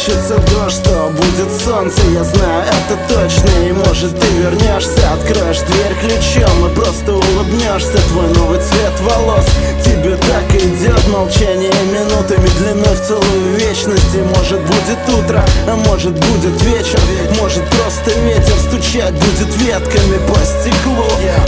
кончится дождь, то будет солнце. Я знаю это точно. И может ты вернешься, откроешь дверь ключом и просто улыбнешься. Твой новый цвет волос тебе так идет. Молчание минутами длиной в целую вечность. И может будет утро, а может будет вечер. Может просто ветер стучать будет ветками по стеклу,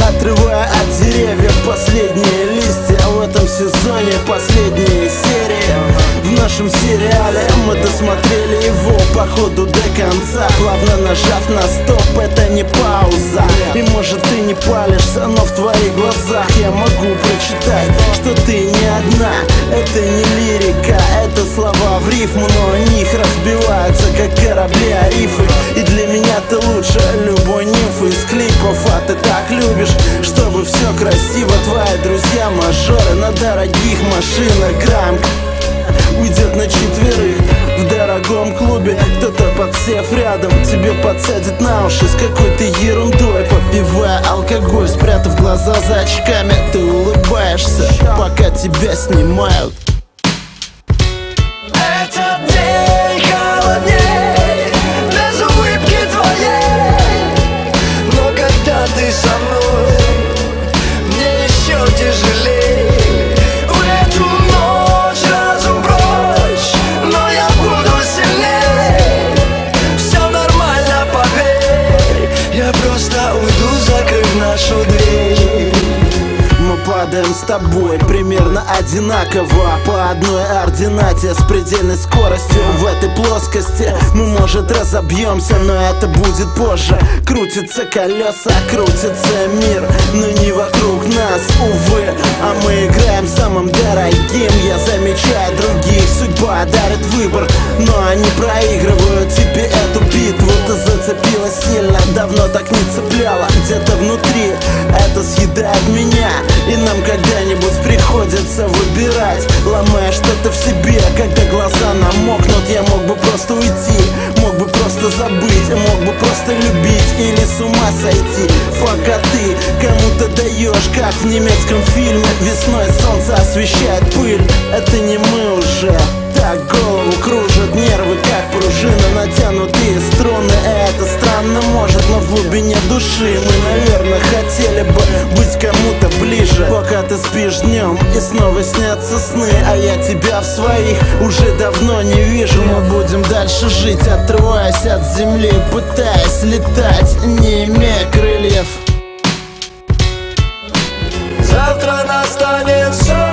отрывая от деревьев последние листья. В этом сезоне последние серии. В нашем сериале мы досмотрели его по ходу до конца, плавно нажав на стоп, это не пауза. И может ты не палишься, но в твоих глазах я могу прочитать, что ты не одна. Это не лирика, это слова в рифму, но о них разбиваются, как корабли о рифы. И для меня ты лучше любой нимфы из клипов. А ты так любишь, чтобы все красиво. Твои друзья мажоры на дорогих машинах. Грамм уйдет на четверых в дорогом клубе. Кто-то, подсев рядом, тебе подсадит на уши с какой-то ерундой, попивая алкоголь, спрятав глаза за очками. Ты улыбаешься, пока тебя снимают. Этот день холодней без улыбки твоей, но когда ты со мной, мне еще тяжелей. В эту ночь разум прочь, но я буду сильней. Все нормально, поверь, я просто уйду, закрыв нашу дверь. Мы падаем с тобой примерно одинаково, по одной ординате с предельной скоростью. В этой плоскости мы, может, разобьемся, но это будет позже. Крутятся колеса, крутится мир, но не вокруг нас, увы. А мы играем самым дорогим. Я замечаю других, судьба дарит выбор, но они проигрывают тебе эту битву. Ты зацепила сильно, давно так не цепляла. Где-то внутри это съедает меня, и нам когда-нибудь приходится выбирать, ломая что-то в себе. Когда глаза намокнут, я мог бы просто уйти, мог бы просто забыть, мог бы просто любить или с ума сойти. Пока ты кому-то даешь, как в немецком фильме. Весной солнце освещает пыль, это не мы уже. Так голову кружат нервы, как пружина, натянутые струны. Это странно, может, но в глубине души мы, наверное, хотели бы быть кому-то ближе. Пока ты спишь днем и снова снятся сны, а я тебя в своих уже давно не вижу. Мы будем дальше жить, отрываясь от земли, пытаясь летать, не имея крыльев. Завтра настанет сон.